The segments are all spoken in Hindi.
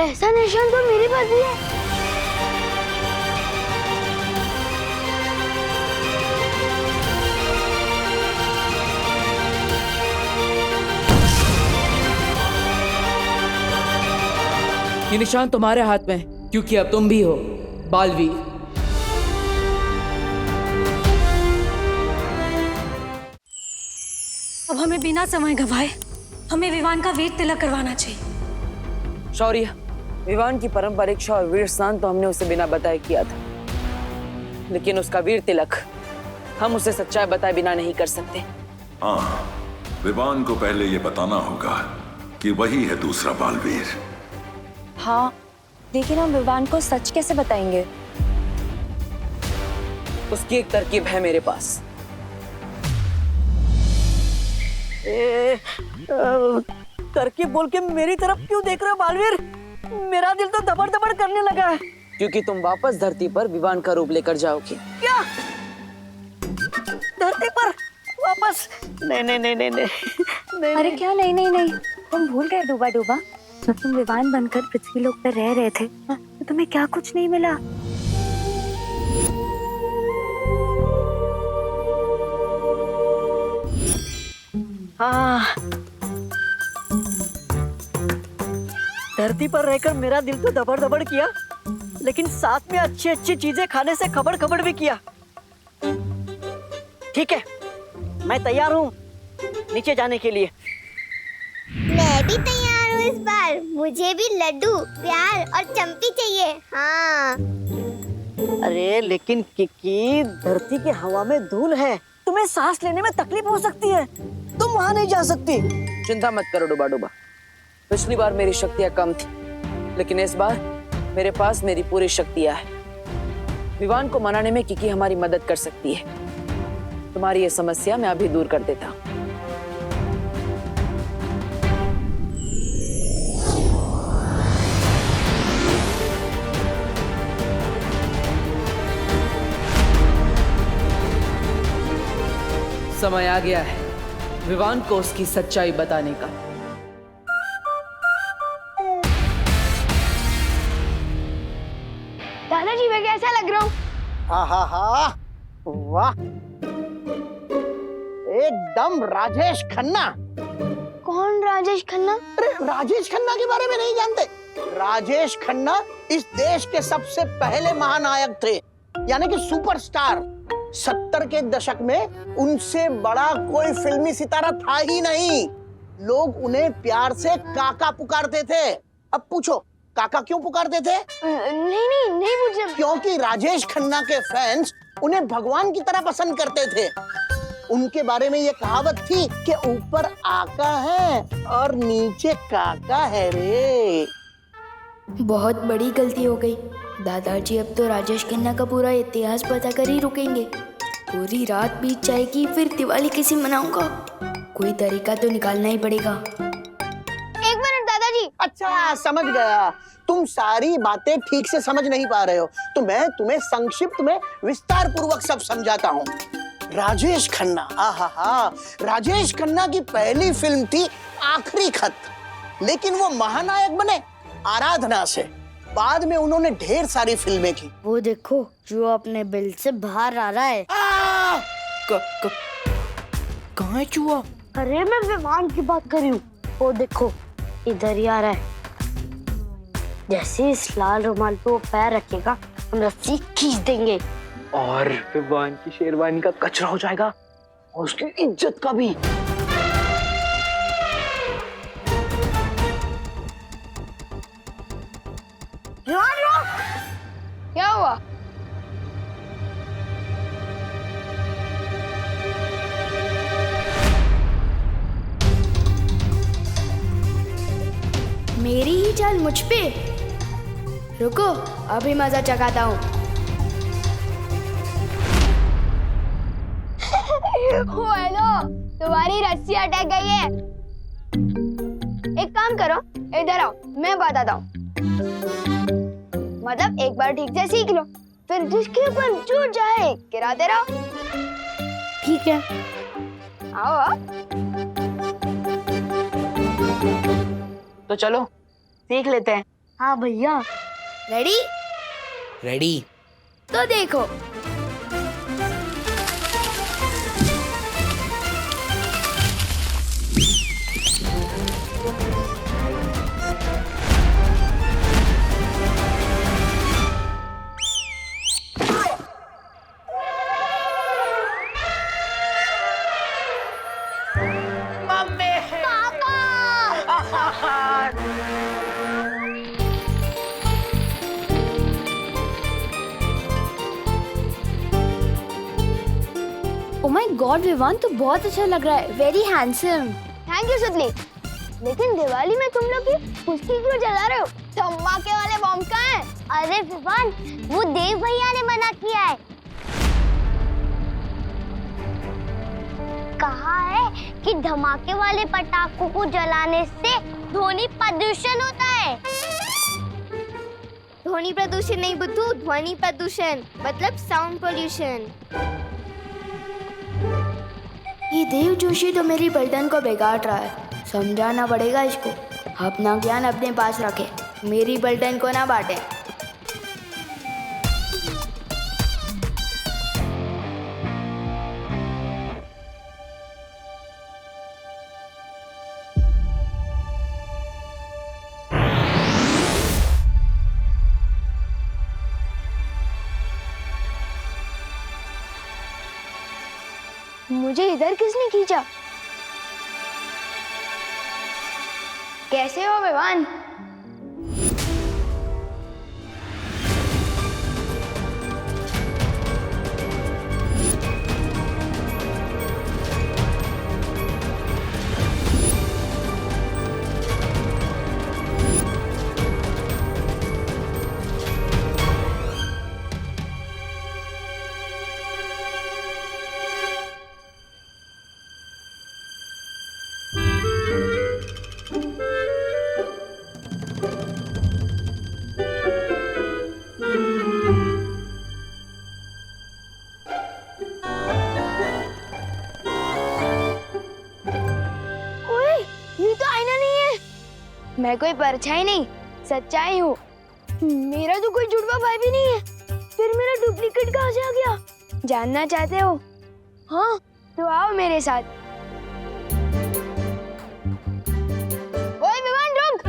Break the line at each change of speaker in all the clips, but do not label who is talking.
ऐसा निशान तो मेरे पास भी है।
ये निशान तुम्हारे हाथ में है, क्योंकि अब तुम भी हो बालवीर।
अब हमें बिना समय गवाए हमें विवान का वीर तिलक करवाना चाहिए।
शौर्य, विवान की पारंपरिक और वीर स्नान तो हमने उसे बिना बताए किया था, लेकिन उसका वीर तिलक हम उसे सच्चाई बताए बिना नहीं कर सकते।
हाँ, विवान को पहले ये बताना होगा कि वही है दूसरा बालवीर।
हाँ, लेकिन हम विवान को सच कैसे बताएंगे?
उसकी एक तरकीब है मेरे पास।
तरकीब बोल के मेरी तरफ क्यों देख रहे हो बालवीर? मेरा दिल तो धबड़ धबड़ करने लगा है।
क्योंकि तुम वापस धरती पर विवान का रूप लेकर जाओगे।
क्या? धरती पर वापस? नहीं नहीं नहीं नहीं नहीं, नहीं।
अरे क्या नहीं नहीं नहीं, तुम भूल गए डूबा डूबा, जब तुम विवान बनकर पृथ्वी लोक पर रह रहे थे तो तुम्हें क्या कुछ नहीं मिला?
हाँ, धरती पर रहकर मेरा दिल तो दबड़ दबड़ किया, लेकिन साथ में अच्छी अच्छी चीजें खाने से खबड़ खबड़ भी किया। ठीक है, मैं तैयार हूँ नीचे जाने के लिए।
मैं भी तैयार हूँ इस बार। मुझे भी लड्डू, प्यार और चंपी चाहिए। हाँ।
अरे लेकिन किकी, धरती के हवा में धूल है, तुम्हें सांस लेने में तकलीफ हो सकती है, तुम वहाँ नहीं जा सकती।
चिंता मत करो डूबा डूबा। पिछली बार मेरी शक्तियां कम थी, लेकिन इस बार मेरे पास मेरी पूरी शक्तियां हैं। विवान को मनाने में किकी हमारी मदद कर सकती है। तुम्हारी ये समस्या मैं अभी दूर कर देता हूँ। समय आ गया है विवान को उसकी सच्चाई बताने का।
दादाजी मैं कैसा लग रहा हूँ?
हाँ हाँ हाँ, वाह, एकदम राजेश खन्ना।
कौन राजेश खन्ना?
अरे राजेश खन्ना के बारे में नहीं जानते? राजेश खन्ना इस देश के सबसे पहले महानायक थे, यानी कि सुपरस्टार। 70 के दशक में उनसे बड़ा कोई फिल्मी सितारा था ही नहीं। लोग उन्हें प्यार से काका पुकारते थे। अब पूछो काका क्यों पुकारते थे?
नहीं नहीं नहीं पूछा।
क्योंकि राजेश खन्ना के फैंस उन्हें भगवान की तरह पसंद करते थे। उनके बारे में ये कहावत थी कि ऊपर आका है और नीचे काका है रे।
बहुत बड़ी गलती हो गई दादाजी। अब तो राजेश खन्ना का पूरा इतिहास पता कर ही रुकेंगे। पूरी रात बीत जाएगी, फिर दिवाली कैसे मनाऊंगा? कोई तरीका तो निकालना ही पड़ेगा।
एक मिनट दादाजी।
अच्छा समझ गया, तुम सारी बातें ठीक से समझ नहीं पा रहे हो, तो मैं तुम्हें संक्षिप्त में विस्तार पूर्वक सब समझाता हूँ। राजेश खन्ना, आहा, राजेश खन्ना की पहली फिल्म थी आखिरी खत, लेकिन वो महानायक बने आराधना से। बाद में उन्होंने ढेर सारी फिल्में की।
वो देखो जो अपने बिल से बाहर आ रहा है।
कहाँ है चूहा?
अरे मैं विमान की बात कर रही हूँ। वो देखो इधर ही आ रहा है। जैसे इस लाल रुमाल पे वो पैर रखेगा हम रस्सी खींच देंगे
और विवान की शेरवानी का कचरा हो जाएगा और उसकी इज्जत का भी।
क्या हुआ?
मेरी ही चाल मुझ पे। रुको अभी मजा चखाता हूँ।
हेलो, तुम्हारी रस्सी अटक गई है। एक काम करो, इधर आओ, मैं बताता हूँ। मतलब एक बार ठीक से सीख लो, फिर जिसके ऊपर जो जाए गिराते रहो।
ठीक है,
आओ।
तो चलो सीख लेते हैं।
हाँ भैया।
रेडी?
रेडी।
तो देखो। ओ माय गॉड विवान, तो बहुत अच्छा लग रहा है, वेरी हैंडसम।
थैंक यू सुतली। लेकिन दिवाली में तुम लोग फुल्की क्यों जला रहे हो? धमाके वाले बम कहाँ हैं? अरे विवान, वो देव भैया ने मना किया है। कहा है कि धमाके वाले पटाखों को जलाने से ध्वनि प्रदूषण होता है।
ध्वनि प्रदूषण नहीं बुद्धू, ध्वनि प्रदूषण मतलब साउंड पोल्यूशन।
ये देव जोशी तो मेरी पलटन को बिगाड़ रहा है, समझाना पड़ेगा इसको। अपना ज्ञान अपने पास रखे, मेरी पलटन को ना बांटे।
मुझे इधर किसने खींचा? कैसे हो विवान? मैं कोई परछाई नहीं, सच्चाई हूँ। मेरा तो कोई जुड़वा भाई भी नहीं है, फिर मेरा डुप्लीकेट कहाँ से आ गया? जानना चाहते हो? हाँ, तो आओ मेरे साथ। ओए विवान रुक!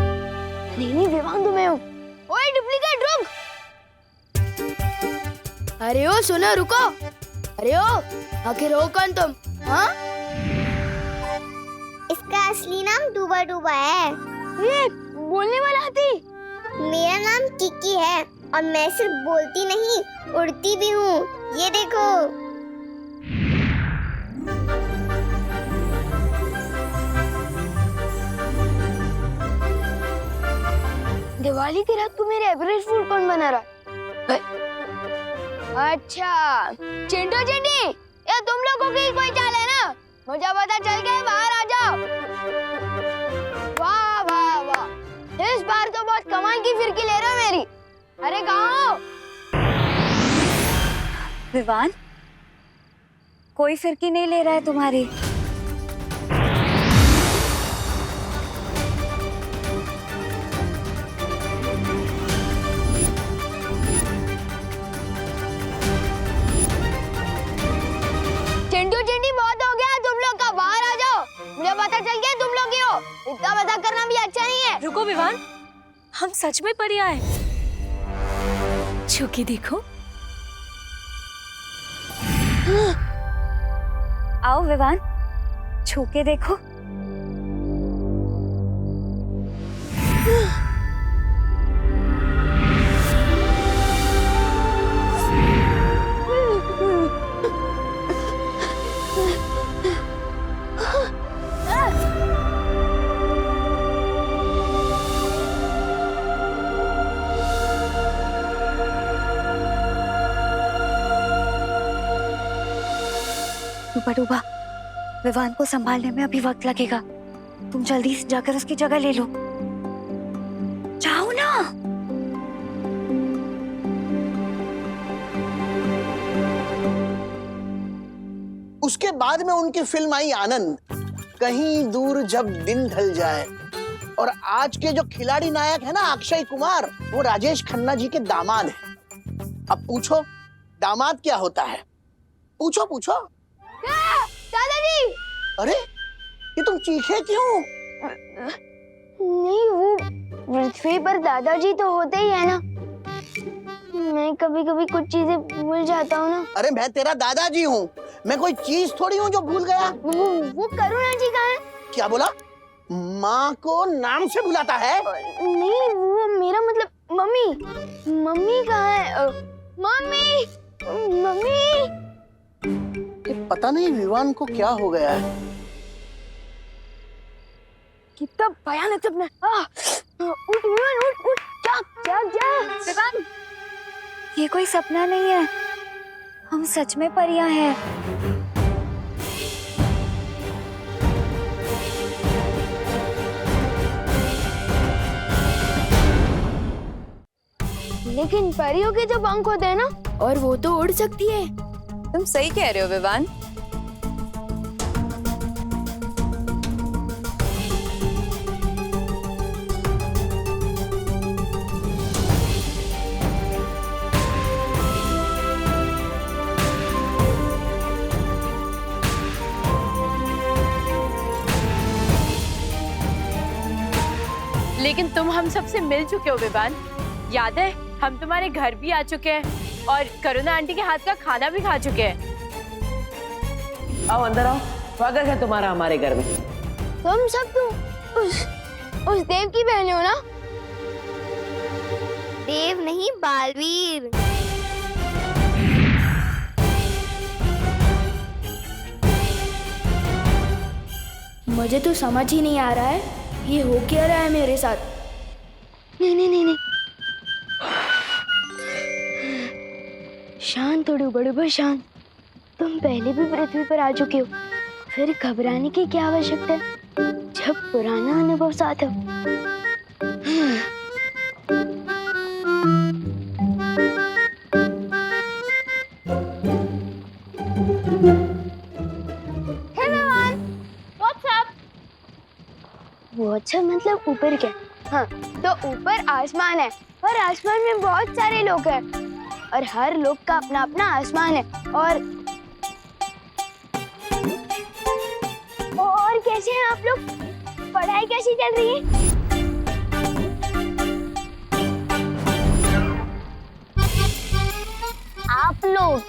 नहीं विवान तो मैं हूँ। ओए डुप्लीकेट रुक!
अरे ओ सुनो, रुको। अरे ओ, आखिर हो कौन तुम? हाँ?
इसका असली नाम डूबा डूबा है।
ये बोलने वाला हाथी।
मेरा नाम किकी है और मैं सिर्फ बोलती नहीं, उड़ती भी हूँ। ये देखो।
दिवाली की रात को मेरे एवरेज फूड कौन बना रहा है?
अच्छा चिंटू चिंटी, ये तुम लोगों की कोई चाल है ना? मुझे पता चल गया, बाहर आ जाओ। वाह वाह वाह, इस बार तो बहुत कमाल की फिरकी ले रहे हो मेरी। अरे कहाँ हो?
विवान, कोई फिरकी नहीं ले रहा है तुम्हारी।
चिंटू चिंटी, बहुत हो गया तुम लोग का, बाहर आ जाओ। मुझे पता चल गया तुम लोग ही हो। इतना मजाक करना भी अच्छा नहीं है।
रुको विवान, हम सच में परी आए। छू के देखो।
आओ विवान, छू के देखो। डूबा डूबा, विवान को संभालने में अभी वक्त लगेगा। तुम जल्दी से जाकर उसकी जगह ले लो। जाओ ना।
उसके बाद में उनकी फिल्म आई आनंद, कहीं दूर जब दिन ढल जाए। और आज के जो खिलाड़ी नायक है ना अक्षय कुमार, वो राजेश खन्ना जी के दामाद है। अब पूछो दामाद क्या होता है? पूछो पूछो।
दादाजी।
अरे ये तुम चीखे क्यों?
नहीं, वो पृथ्वी पर दादाजी तो होते ही है ना। मैं कभी कभी कुछ चीजें भूल जाता हूँ ना।
अरे मैं तेरा दादाजी हूँ, मैं कोई चीज थोड़ी हूँ जो भूल गया।
वो करुणा जी कहाँ है?
क्या बोला? माँ को नाम से बुलाता है?
नहीं, वो मेरा मतलब मम्मी। मम्मी कहाँ है? Mummy, mummy.
पता नहीं विवान को क्या हो गया है।
कितना भयानक सपना। उठ विवान, उठ उठ, जाग जाग जाग।
विवान, ये कोई सपना नहीं है, हम सच में परियां हैं।
लेकिन परियों के जो पंख होते हैं ना,
और वो तो उड़ सकती है।
तुम सही कह रहे हो विवान।
लेकिन तुम हम सबसे मिल चुके हो विवान। याद है, हम तुम्हारे घर भी आ चुके हैं और करुणा आंटी के हाथ का खाना भी खा चुके हैं।
आओ अंदर आओ, स्वागत है तुम्हारा हमारे घर में।
तुम सब तो उस देव की बहन हो ना? देव नहीं, बालवीर।
मुझे तो समझ ही नहीं आ रहा है ये हो क्या रहा है मेरे साथ।
नहीं नहीं नहीं नहीं, शांत हो डूबा, शांत। तुम पहले भी पृथ्वी पर आ चुके हो, फिर घबराने की क्या आवश्यकता है जब पुराना अनुभव साथ हो। वो अच्छा मतलब ऊपर क्या? हाँ, तो ऊपर आसमान है और आसमान में बहुत सारे लोग हैं और हर लोग का अपना अपना आसमान है। और कैसे हैं आप लोग? पढ़ाई कैसी चल रही है? आप लोग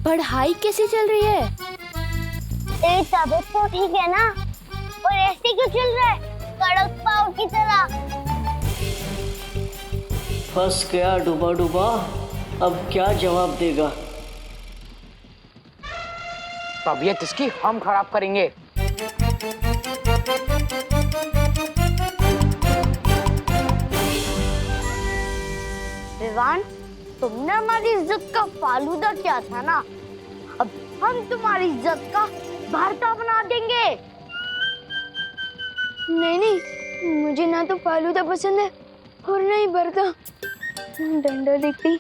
पढ़ाई कैसी चल रही है?
तबीयत तो ठीक है ना? और ऐसे क्यों चल रहा है कड़क पाव की तरह?
फंस गया डूबा, अब क्या जवाब देगा?
तबीयत इसकी हम खराब करेंगे।
विवान, तुमने हमारी इज्जत का फालूदा किया था ना, अब हम तुम्हारी इज्जत का भरता बना देंगे।
नहीं नहीं, मुझे ना तो फालूदा पसंद है और ना ही भरता। डंडा देखते ही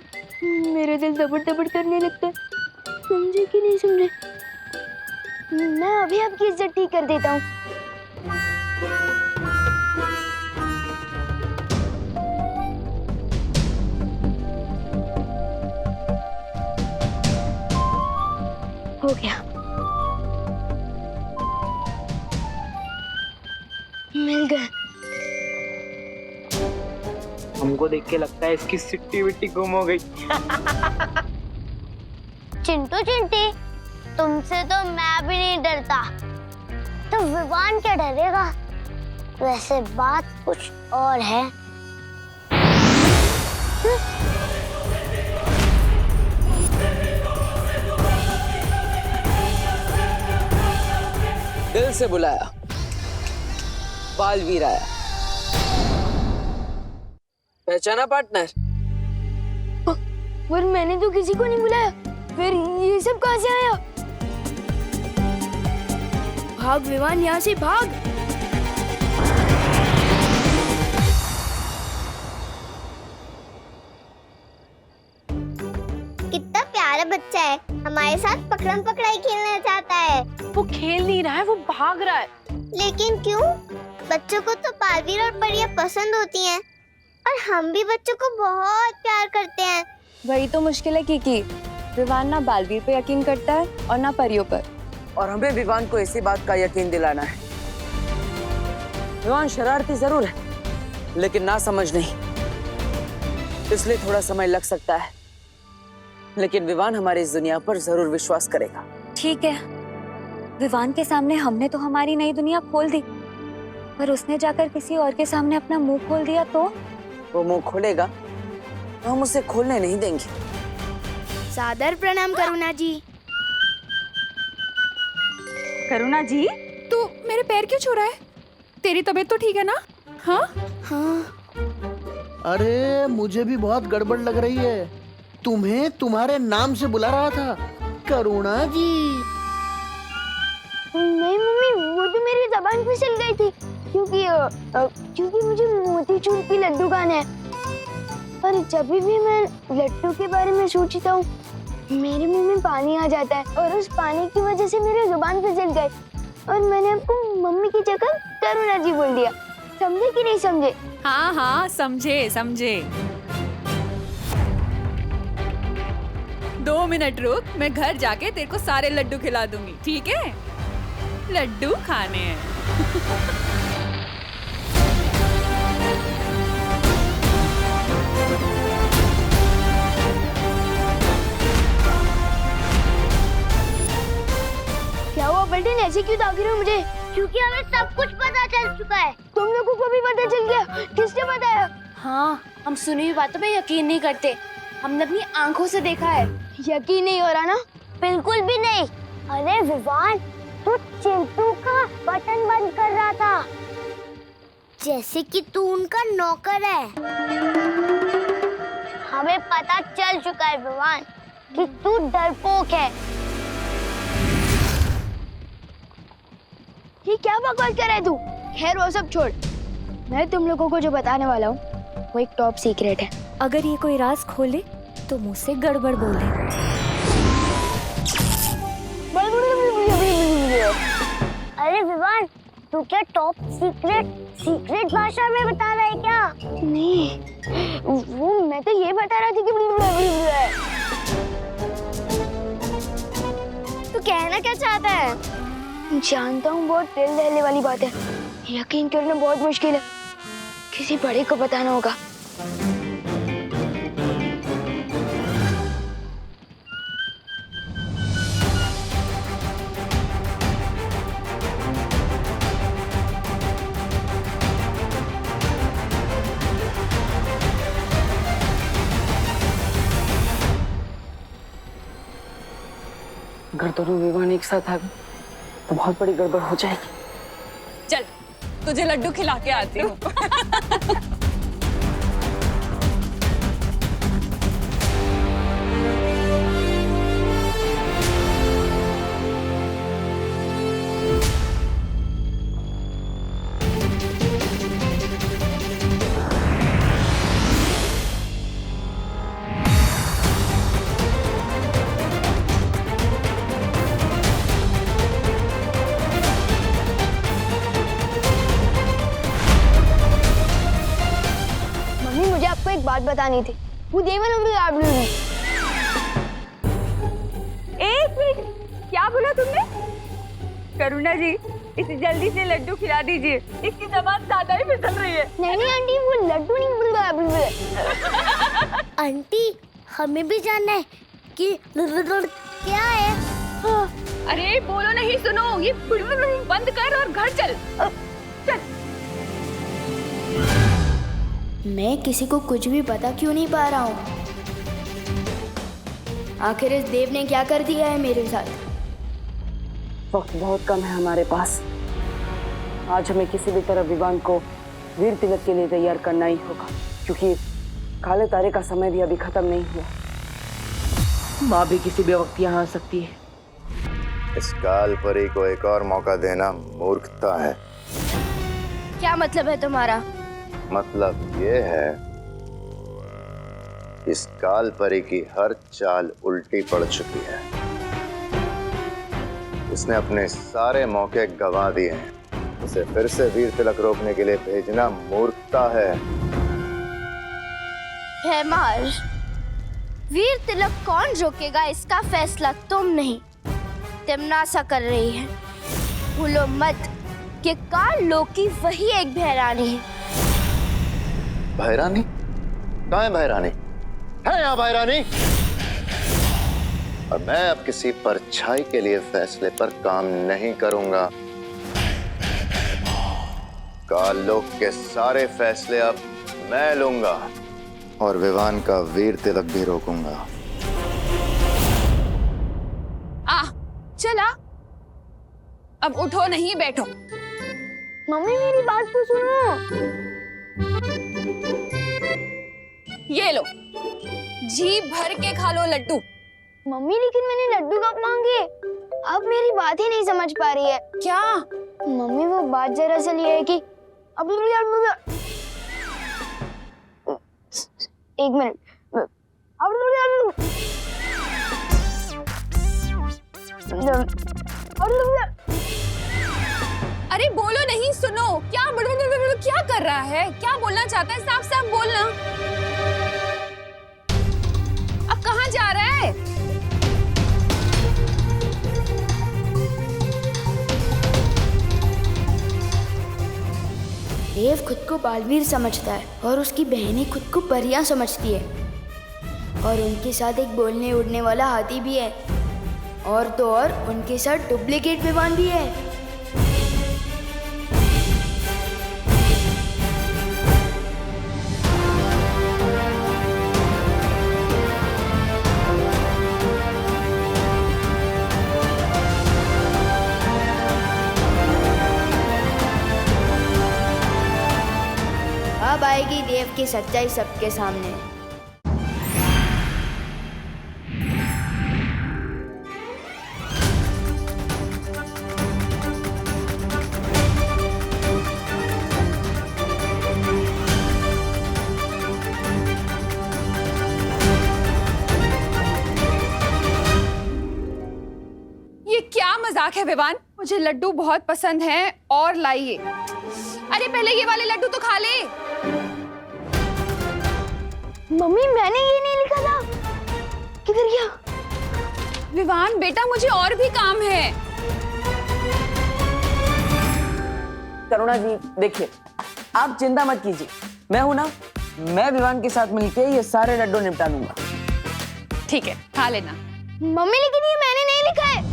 मेरा दिल दबड़ दबड़ करने लगता है। समझे कि नहीं समझे? मैं अभी आपकी इज्जत ठीक कर देता हूँ। हो गया, मिल गया।
हमको देख के लगता है इसकी सिट्टी विट्टी गुम हो गई।
चिंटू चिंटी, तुमसे तो मैं भी नहीं डरता, तो विवान क्या डरेगा? वैसे बात कुछ और है।
दिल से बुलाया, बालवीर आया। पहचाना पार्टनर?
पर मैंने तो किसी को नहीं बुलाया, फिर ये सब कहाँ से आया?
भाग विवान, यहाँ से भाग।
कितना प्यारा
बच्चा है, हमारे साथ पकड़म पकड़ाई खेलना चाहता है।
वो खेल नहीं रहा है, वो भाग रहा है।
लेकिन क्यों? बच्चों को तो बालवीर और परियां पसंद होती हैं और हम भी बच्चों को बहुत प्यार करते हैं।
वही तो मुश्किल है कीकी, विवान ना बालवीर पे यकीन करता है और ना परियों पर।
और हमें विवान को इसी बात का यकीन दिलाना है। विवान शरारती जरूर है, लेकिन ना समझ नहीं, इसलिए थोड़ा समय लग सकता है, लेकिन विवान हमारी इस दुनिया पर जरूर विश्वास करेगा।
ठीक है, विवान के सामने हमने तो हमारी नई दुनिया खोल दी, पर उसने जाकर किसी और के सामने अपना मुंह खोल दिया तो?
वो मुंह खोलेगा तो हम उसे खोलने नहीं देंगे।
सादर प्रणाम करुणा जी।
करुणा जी,
तू मेरे पैर क्यों छू रहा है? तेरी तबीयत तो ठीक है ना? हाँ
हाँ।
अरे मुझे भी बहुत गड़बड़ लग रही है। तुम्हें तुम्हारे नाम से बुला रहा था, करुणा जी।
नहीं मम्मी, वो तो मेरी जबान फिसल गई थी क्योंकि मुझे मोतीचूर की लड्डू खाना है। और जब भी मैं लड्डू के बारे में सोचता हूँ, मेरे मुंह में पानी आ जाता है और उस पानी की वजह से मेरी जुबान फिसल गई और मैंने आपको मम्मी की जगह करुणा जी बोल दिया। समझे कि नहीं समझे?
हाँ हाँ, समझे समझे। 2 मिनट रुक, मैं घर जाके तेरे को सारे लड्डू खिला दूंगी, ठीक है? लड्डू खाने हैं।
क्या हुआ पलटन, ऐसे क्यों ताक रहे हो मुझे? क्योंकि हमें सब कुछ पता चल चुका है। तुम लोगों को भी पता चल गया? किसने बताया?
हाँ, हम सुनी हुई बातों पे यकीन नहीं करते, हमने अपनी आंखों से देखा है।
यकीन नहीं हो रहा ना? बिल्कुल भी नहीं। अरे विवान, तू चिंटू का बटन बंद कर रहा था, जैसे कि तू उनका नौकर है। हमें पता चल चुका है विवान कि तू डरपोक है। ये क्या बकवास कर रहा है तू? खैर वो सब छोड़, मैं तुम लोगों को जो बताने वाला हूँ वो एक टॉप सीक्रेट है।
अगर ये कोई राज खोले तो मुझसे गड़बड़ बोले।
अरे विवान, तू क्या टॉप सीक्रेट भाषा में बता रहा है क्या? नहीं, वो मैं तो ये बता रहा था कि तू कहना क्या चाहता है? जानता हूँ, बहुत दिल दहले वाली बात है, यकीन करना बहुत मुश्किल है, किसी बड़े को बताना होगा।
अगर दोनों विवान एक साथ आ गए तो बहुत बड़ी गड़बड़ हो जाएगी।
चल, तुझे लड्डू खिला के आती हूँ।
एक बात बतानी थी। वो देवल
एक मिनट, क्या बोला तुमने? करुणा जी, इसे जल्दी से लड्डू खिला दीजिए, इसकी जबान ज्यादा ही फिसल रही है।
नहीं आंटी, वो लड्डू नहीं। आंटी, हमें भी जानना है कि क्या है।
अरे बोलो नहीं, सुनो, ये बंद कर और घर चल। चल।
मैं किसी को कुछ भी पता क्यों नहीं पा रहा हूँ? आखिर इस देव ने क्या कर दिया है मेरे साथ?
वक्त बहुत कम है हमारे पास। आज हमें किसी भी तरह विवान को वीर तिलक के लिए तैयार करना ही होगा, क्योंकि काले तारे का समय भी अभी खत्म नहीं हुआ। माँ भी किसी भी वक्त यहाँ आ सकती है।
इस काल परी को एक और मौका देना मूर्खता है।
क्या मतलब है तुम्हारा?
मतलब ये है इस काल परी की हर चाल उल्टी पड़ चुकी है। इसने अपने सारे मौके गंवा दिए हैं। उसे फिर से वीर तिलक रोकने के लिए भेजना मूर्खता है।
भैमार, वीर तिलक कौन रोकेगा इसका फैसला तुम नहीं, तिमनासा कर रही है। भूलो मत कि काल लोक की वही एक भैरानी है।
भैरानी? कहाँ है भैरानी? है यहाँ भैरानी? और मैं अब किसी परछाई के लिए फैसले पर काम नहीं करूंगा। काल लोक के सारे फैसले अब मैं लूंगा और विवान का वीर तिलक भी रोकूंगा।
चला, अब उठो नहीं बैठो।
मम्मी मेरी बात तो सुनो।
ये लो, जी भर के खा लो लड्डू।
मम्मी लेकिन मैंने लड्डू कब मांगे? अब मेरी बात ही नहीं समझ पा रही है।
क्या?
मम्मी वो बात जरा सी ये है कि अब एक मिनट।
अरे बोलो नहीं, सुनो। क्या कर रहा है? क्या बोलना चाहता है? साफ साफ बोलना। अब कहाँ जा रहा है?
देव खुद को बालवीर समझता है और उसकी बहनें खुद को परियां समझती है, और उनके साथ एक बोलने उड़ने वाला हाथी भी है, और तो और उनके साथ डुप्लीकेट विमान भी है। अब आएगी देव की सच्चाई सबके सामने।
ये क्या मजाक है विवान? मुझे लड्डू बहुत पसंद हैं और लाइए। अरे पहले ये वाले लड्डू तो खा ले।
मम्मी मैंने ये नहीं लिखा था। किधर गया?
विवान बेटा, मुझे और भी काम है।
करुणा जी देखिए, आप चिंता मत कीजिए, मैं हूं ना। मैं विवान के साथ मिलके ये सारे लड्डू निपटा लूंगा।
ठीक है, खा लेना।
मम्मी लेकिन ये मैंने नहीं लिखा है।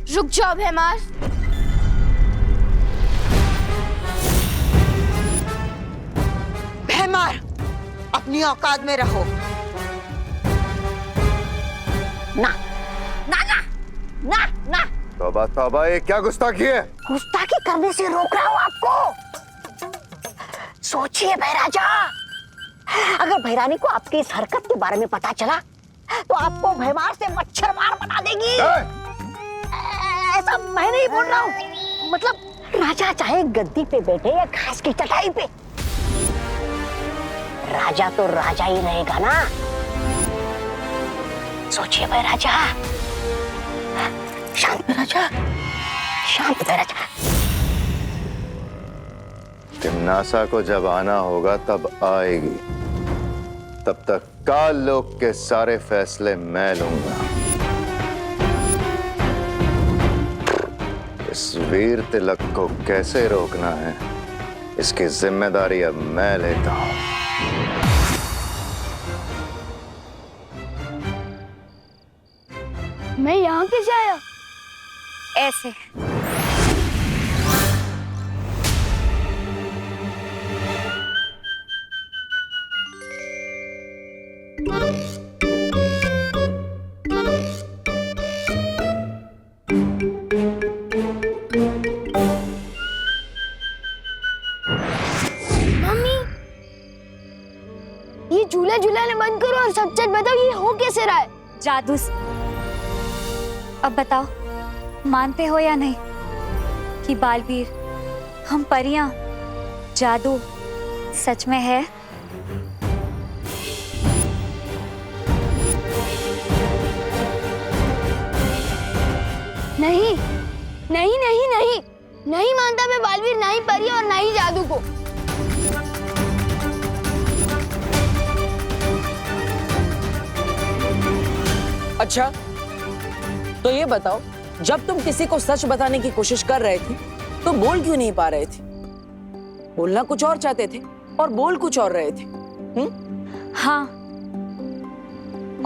रुक जाओ भैमार।
भैमार, अपनी औकात में रहो। ना ना ना ना ना।
तौबा तौबा, ये क्या गुस्ताखी है?
गुस्ताखी करने से रोक रहा हूं आपको। सोचिए भैराजा, अगर भैरानी को आपकी इस हरकत के बारे में पता चला तो आपको भैमार से मच्छर मार बना देगी। ऐसा मैं नहीं बोल रहा हूँ, मतलब राजा चाहे गद्दी पे बैठे या घास की चटाई पे, राजा तो राजा ही रहेगा ना। सोचिए भाई राजा। शांत राजा, शांत राजा।
तिमनासा को जब आना होगा तब आएगी, तब तक काल लोक के सारे फैसले मैं लूंगा। इस वीर तिलक को कैसे रोकना है, इसकी जिम्मेदारी अब मैं लेता हूं।
मैं यहाँ कैसे आया?
ऐसे।
कैसे रहा है?
जादू से। अब बताओ, मानते हो या नहीं कि बालवीर, हम परियां, जादू सच में है?
नहीं नहीं नहीं नहीं नहीं मानता मैं बालवीर, ना ही परी और ना ही जादू को।
अच्छा, तो ये बताओ, जब तुम किसी को सच बताने की कोशिश कर रहे थे तो बोल क्यों नहीं पा रहे थे? बोलना कुछ और चाहते थे और बोल कुछ और रहे थे।
हाँ,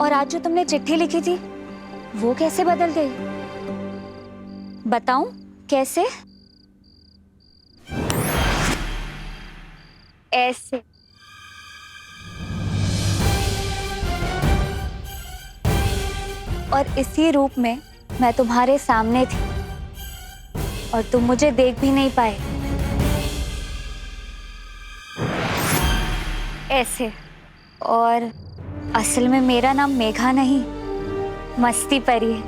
और आज जो तुमने चिट्ठी लिखी थी वो कैसे बदल गई? बताऊं कैसे? ऐसे। और इसी रूप में मैं तुम्हारे सामने थी और तुम मुझे देख भी नहीं पाए। ऐसे। और असल में मेरा नाम मेघा नहीं, मस्ती परी है।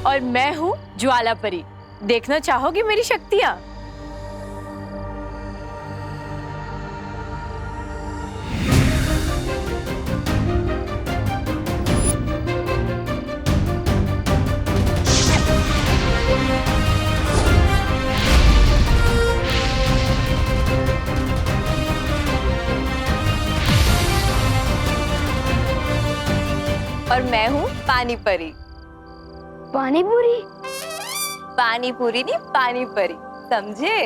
और मैं हूँ ज्वाला परी। देखना चाहोगी मेरी शक्तियाँ? और मैं हूँ पानी परी।
पानी पूरी?
पानी पूरी नहीं, पानी परी, समझे?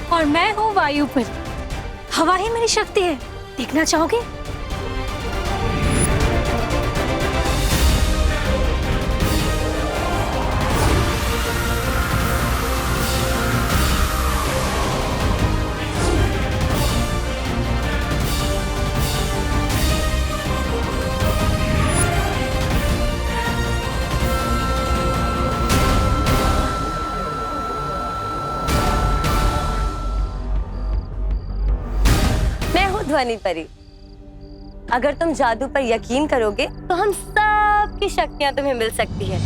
और मैं हूँ वायु परी। हवा ही मेरी शक्ति है। देखना चाहोगे?
ध्वनि परी। अगर तुम जादू पर यकीन करोगे तो हम सब की शक्तियां तुम्हें मिल सकती है।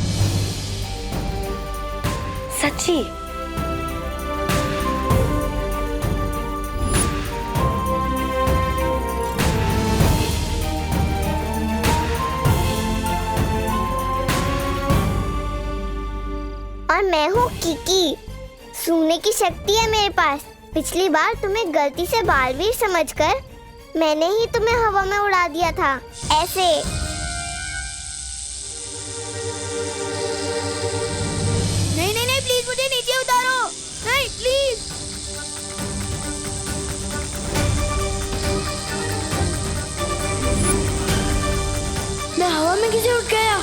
सच्ची।
और मैं हूँ किकी। सूंघने की शक्ति है मेरे पास। पिछली बार तुम्हें गलती से बालवीर समझकर मैंने ही तुम्हें हवा में उड़ा दिया था। ऐसे।
नहीं नहीं नहीं, प्लीज मुझे नीचे उतारो। नहीं प्लीज। मैं हवा में कैसे उठ गया?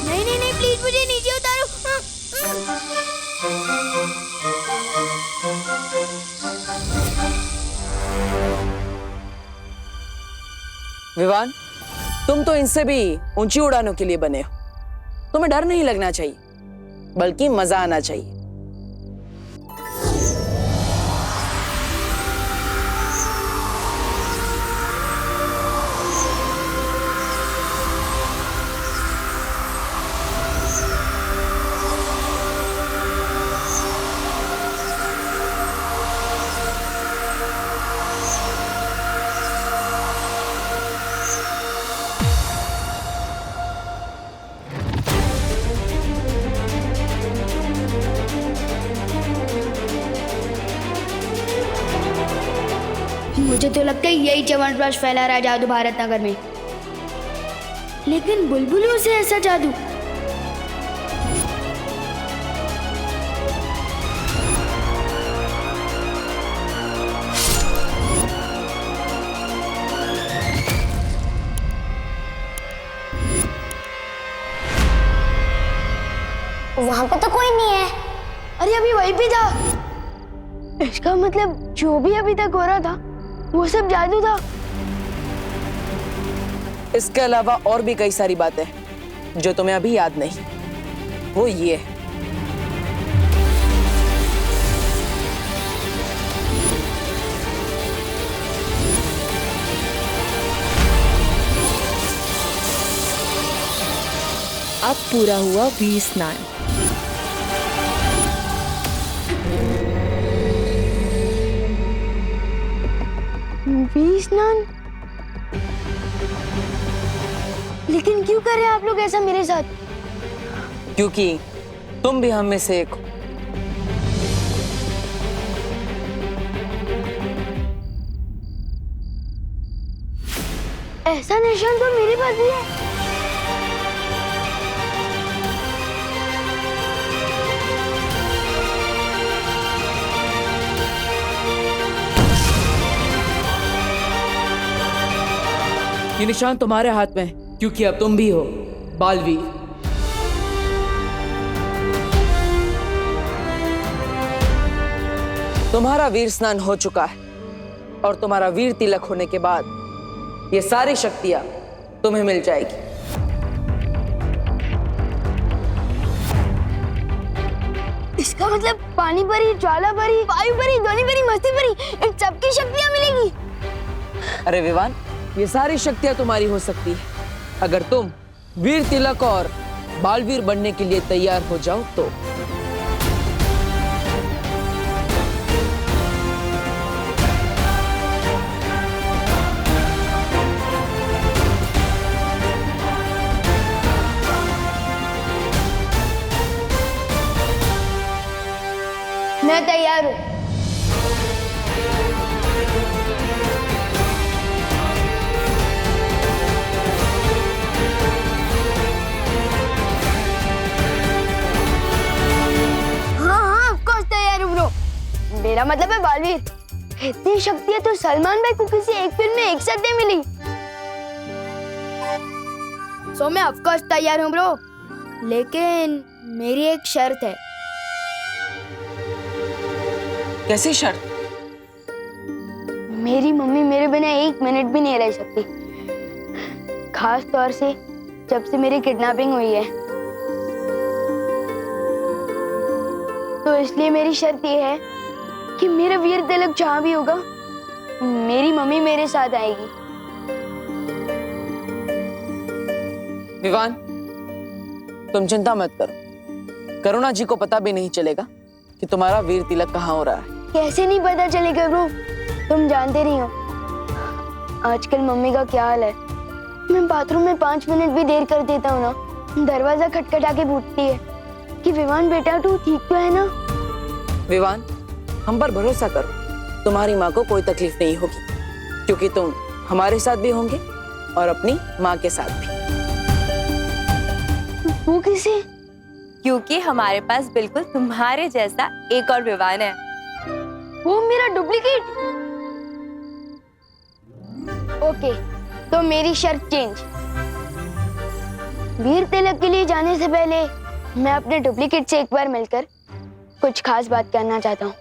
नहीं नहीं नहीं, प्लीज मुझे नीचे उतारो।
विवान, तुम तो इनसे भी ऊंची उड़ानों के लिए बने हो। तुम्हें डर नहीं लगना चाहिए, बल्कि मजा आना चाहिए।
मुझे तो लगता है यही च्यवनप्राश फैला रहा है जादू भारत नगर में। लेकिन बुलबुलों से ऐसा जादू?
वहाँ पे तो कोई नहीं है।
अरे अभी वहीं पे था। इसका मतलब जो भी अभी तक हो रहा था वो सब जादू था।
इसके अलावा और भी कई सारी बातें जो तुम्हें अभी याद नहीं, वो ये है।
अब पूरा हुआ वीर स्नान।
वीर स्नान? लेकिन क्यों कर रहे हैं आप लोग ऐसा मेरे साथ?
क्योंकि तुम भी हम में से एक हो।
ऐसा निशान तो मेरे पास भी है।
ये निशान तुम्हारे हाथ में है, क्योंकि अब तुम भी हो बालवीर। तुम्हारा वीर स्नान हो चुका है और तुम्हारा वीर तिलक होने के बाद ये सारी शक्तियां तुम्हें मिल जाएगी।
इसका मतलब पानी परी, ज्वाला परी, वायु परी, ध्वनि परी, मस्ती परी, इन सबकी शक्तियां मिलेगी।
अरे विवान, ये सारी शक्तियां तुम्हारी हो सकती है अगर तुम वीर तिलक और बालवीर बनने के लिए तैयार हो जाओ तो।
मैं तैयार हूँ। हाँ, ऑफ कोर्स तैयार हूँ ब्रो। मेरा मतलब है बालवीर। इतनी शक्तियाँ तो सलमान भाई को किसी एक फिल्म में एक साथ नहीं मिली। सो मैं ऑफ कोर्स तैयार हूँ ब्रो, लेकिन मेरी एक शर्त है।
कैसी शर्त?
मेरी मम्मी मेरे बिना एक मिनट भी नहीं रह सकती, खास तौर से जब से मेरी किडनैपिंग हुई है। तो इसलिए मेरी शर्त ये है कि मेरा वीर तिलक जहां भी होगा मेरी मम्मी मेरे साथ आएगी।
विवान, तुम चिंता मत करो। करुणा जी को पता भी नहीं चलेगा कि तुम्हारा वीर तिलक कहाँ हो रहा है।
कैसे नहीं पता चलेगा ब्रो? तुम जानते नहीं हो आजकल मम्मी का क्या हाल है। मैं बाथरूम में 5 मिनट भी देर कर देता हूँ ना, दरवाजा खटखटा के पूछती है कि विवान बेटा तू ठीक तो है ना।
विवान, हम पर भरोसा करो, तुम्हारी माँ को कोई तकलीफ नहीं होगी, क्योंकि तुम हमारे साथ भी होंगे और अपनी माँ के साथ भी।
वो किसे?
क्योंकि हमारे पास बिल्कुल तुम्हारे जैसा एक और विवान है।
वो मेरा डुप्लीकेट? ओके, तो मेरी शर्त चेंज। वीर तिलक के लिए जाने से पहले मैं अपने डुप्लीकेट से एक बार मिलकर कुछ खास बात करना चाहता हूँ।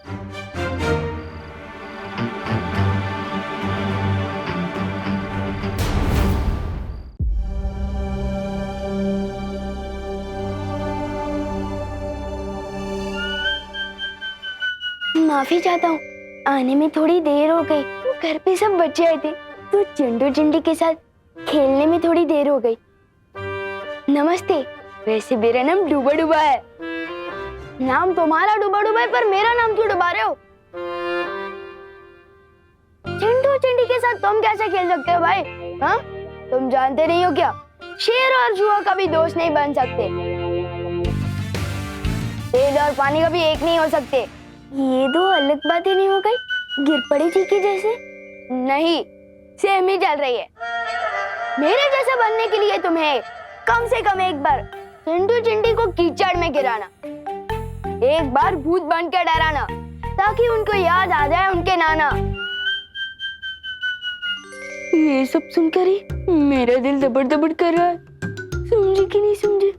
माफी चाहता हूँ, आने में थोड़ी देर हो गई। घर पे सब बच्चे आए थे तो चिंटू चिंटी के साथ खेलने में थोड़ी देर हो गई। नमस्ते। वैसे मेरा नाम डूबा डूबा है। नाम तुम्हारा डूबा डूबा है, पर मेरा नाम क्यों डुबा रहे हो? चिंटू चिंटी के साथ तुम कैसे खेल सकते हो भाई? हाँ, तुम जानते नहीं हो क्या? शेर और जुआ कभी दोस्त नहीं बन सकते। तेल और पानी कभी एक नहीं हो सकते। ये दो अलग बातें नहीं हो गई? गिर पड़ी थी कि जैसे? नहीं, सेम ही चल रही है। मेरे जैसा बनने के लिए तुम्हें कम से कम एक बार चिंटू चिंटी को कीचड़ में गिराना, एक बार भूत बनकर डराना, ताकि उनको याद आ जाए उनके नाना। ये सब सुनकर ही मेरा दिल दबड़ दबड़ कर रहा है। समझे कि नहीं समझे?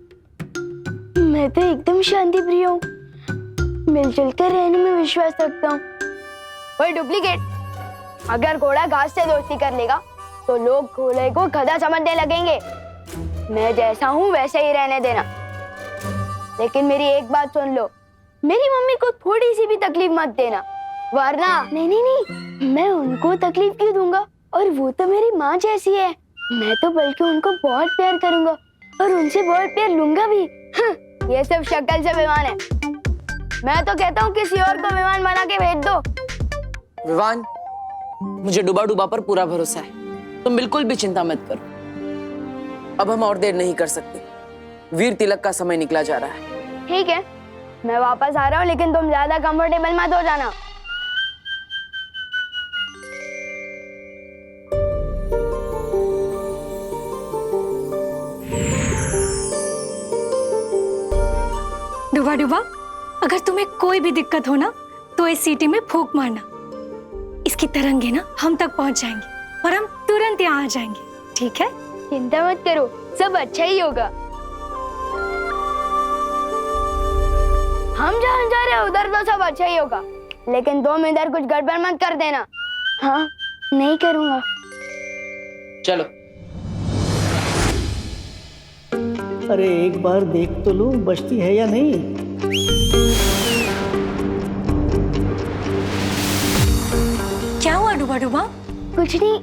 मैं तो एकदम शांति प्रिय हूँ, मिलजुल कर रहने में विश्वास रखता हूँ। वही डुप्लीकेट, अगर घोड़ा घास से दोस्ती कर लेगा तो लोग घोड़े को गधा समझने लगेंगे। मैं जैसा हूँ वैसे ही रहने देना। लेकिन मेरी एक बात सुन लो, मेरी मम्मी को थोड़ी सी भी तकलीफ मत देना, वरना नहीं नहीं नहीं, मैं उनको तकलीफ क्यों दूंगा? और वो तो मेरी माँ जैसी है। मैं तो बल्कि उनको बहुत प्यार करूंगा और उनसे बहुत प्यार लूंगा भी। ये सब शक्ल से विमान है। मैं तो कहता हूँ किसी और को विमान बना के भेज दो।
विवान, मुझे डूबा डूबा पर पूरा भरोसा है, तुम बिल्कुल भी चिंता मत करो। अब हम और देर नहीं कर सकते, वीर तिलक का समय निकला जा रहा है।
ठीक है, मैं वापस आ रहा हूँ, लेकिन तुम ज्यादा कंफर्टेबल मत हो जाना।
डूबा डूबा, अगर तुम्हें कोई भी दिक्कत हो ना तो इस सीटी में फूंक मारना। इसकी तरंगे ना हम तक पहुंच जाएंगी और हम तुरंत यहाँ आ जाएंगे, ठीक है?
चिंता मत करो, सब अच्छा ही होगा। हम जहाँ जा रहे हैं उधर तो सब अच्छा ही होगा, लेकिन तुम इधर कुछ गड़बड़ मत कर देना। हाँ, नहीं करूँगा।
चलो।
अरे एक बार देख तो लो बचती है या नहीं।
क्या हुआ डूबा डूबा?
कुछ नहीं,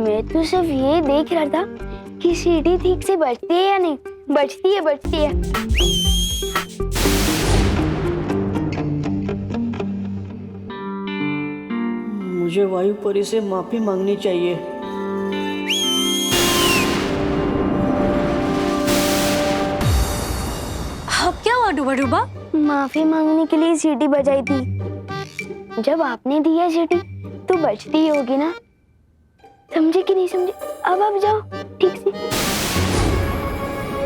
मैं तो सिर्फ ये देख रहा था कि सीढ़ी ठीक से बचती है या नहीं। बचती है, बचती है।
मुझे वायु परी से माफी मांगनी चाहिए।
अब क्या हुआ डूबा डूबा?
माफी मांगने के लिए सीटी बजाई थी। जब आपने दी है सीटी तो बचती ही होगी ना। समझे कि नहीं समझे? अब आप जाओ ठीक से।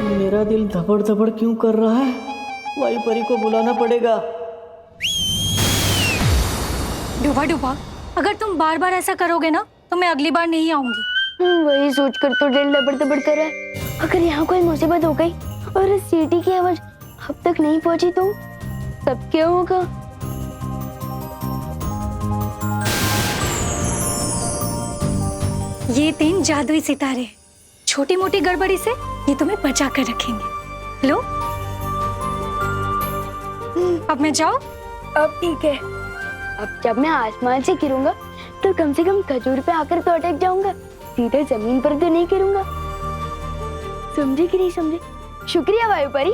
मेरा दिल धपड़ धपड़ क्यों कर रहा है? वायु परी को बुलाना पड़ेगा।
डूबा डूबा, अगर तुम बार बार ऐसा करोगे ना तो मैं अगली बार नहीं आऊंगी।
वही सोचकर तो दिल धपड़ धपड़ कर रहा है। अगर यहाँ कोई मुसीबत हो गई और इस सीटी की आवाज अब तक नहीं पहुंची तो तब क्या होगा?
ये 3 जादुई सितारे, छोटी मोटी गड़बड़ी से ये तुम्हें बचा कर रखेंगे। लो, अब मैं जाऊं?
अब ठीक है। अब जब मैं आसमान से गिरूंगा तो कम से कम खजूर पे आकर तो अटक जाऊंगा, सीधे जमीन पर तो नहीं गिरूंगा। समझे कि नहीं समझे? शुक्रिया वायु परी।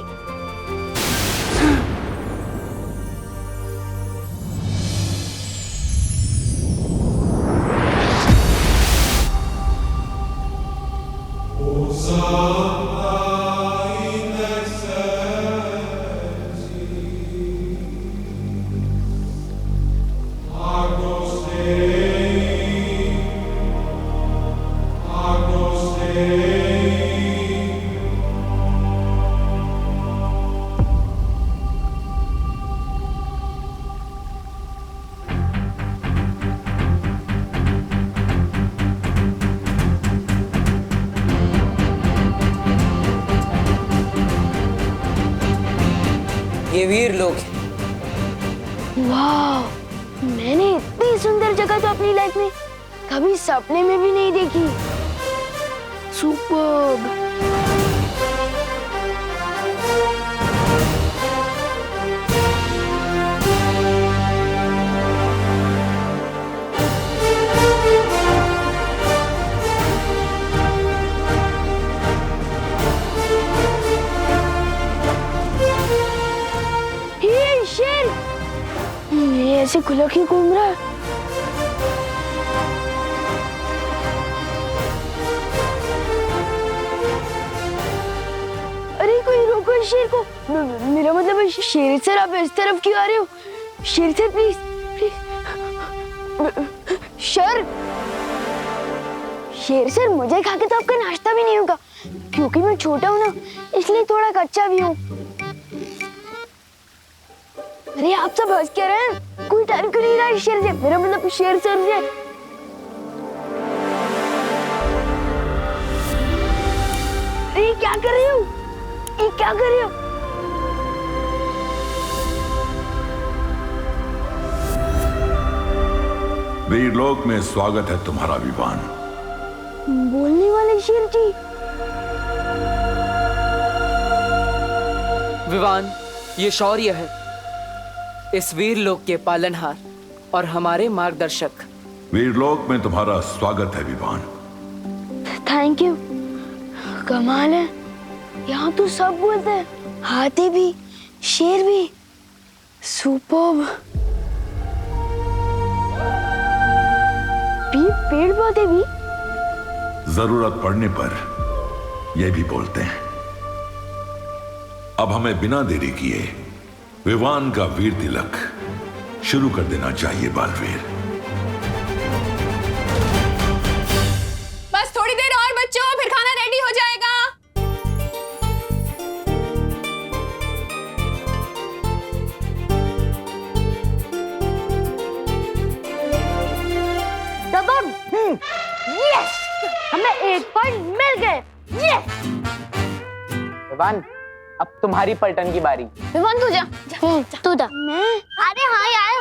ये वीर लोग हैं।
वाह, मैंने इतनी सुंदर जगह तो अपनी लाइफ में कभी सपने में भी नहीं देखी। सुपर्ब। ये ऐसे खुला क्यों घूम रहा है? अरे कोई रोको इस शेर को। मेरा मतलब शेर सर, आप इस तरफ क्यों आ रहे हो? शेर सर प्लीज प्लीज। शेर सर, मुझे खा के तो आपका नाश्ता भी नहीं होगा, क्योंकि मैं छोटा हूँ ना, इसलिए थोड़ा कच्चा भी हूँ। अरे आप सब हंस क्या रहे हैं? कोई डर क्यों नहीं रहा इस शेर से? मेरा मतलब शेर सर से। अरे क्या कर रहे हो? ये क्या कर रहे हो?
वीरलोक में स्वागत है तुम्हारा विवान।
बोलने वाले शेर जी।
विवान, ये शौर्य है, इस वीरलोक के पालनहार और हमारे मार्गदर्शक।
वीरलोक में तुम्हारा स्वागत है विवान।
Thank you. कमाल है, यहाँ तो सब बोलते हैं, हाथी भी, शेर भी। सुपर्ब। पेड़ पौधे भी।
जरूरत पड़ने पर ये भी बोलते हैं। अब हमें बिना देरी किए विवान का वीर तिलक शुरू कर देना चाहिए बालवीर।
बस थोड़ी देर और बच्चों, फिर खाना रेडी हो जाएगा।
दबंग। यस, हमें 1 पॉइंट मिल गए। यस।
विवान, अब तुम्हारी पलटन की बारी।
विवान तू जा।
तू जा।
मैं?
अरे हाँ यार,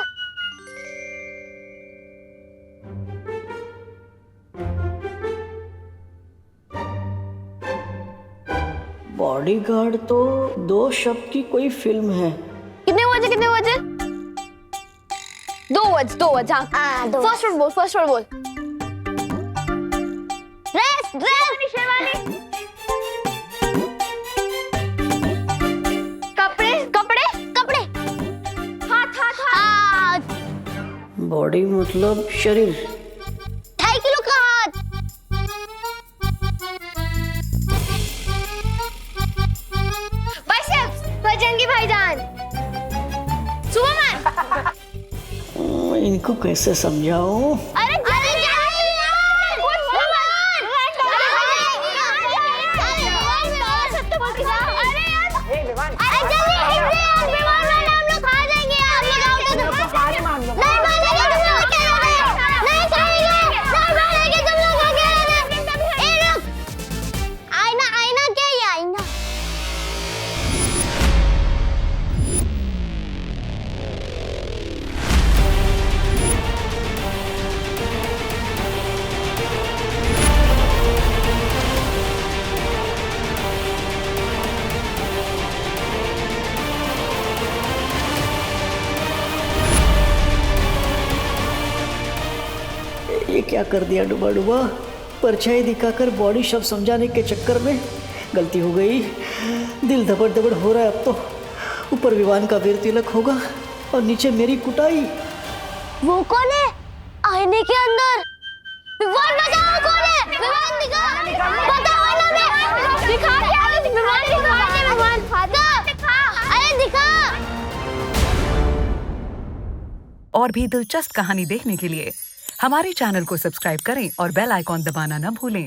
बॉडीगार्ड तो 2 शब्द की कोई फिल्म है।
कितने बजे? 2 वर्ड्स। हाँ, फर्स्ट वर्ड बोल। ड्रेस। शेरवानी। कपड़े। हाथ।
बॉडी मतलब शरीर।
2.5 किलो का हाथ। बाइसेप्स, बजरंगी भाईजान। सुपरमैन।
इनको कैसे समझाऊं?
अरे
ये क्या कर दिया डुबा डुबा? परछाई दिखाकर बॉडी शब्द समझाने के चक्कर में गलती हो गई। दिल धबड़ धबड़ हो रहा है अब तो। ऊपर विवान का वीर तिलक होगा और नीचे मेरी कुटाई।
वो कौन है आईने के अंदर? विवान बताओ कौन है? विवान दिखा, बताओ ना। दिखा क्या? विवान दिखा। अरे दिखा।
और भी दिलचस्प कहानी देखने के लिए हमारे चैनल को सब्सक्राइब करें और बेल आइकॉन दबाना न भूलें।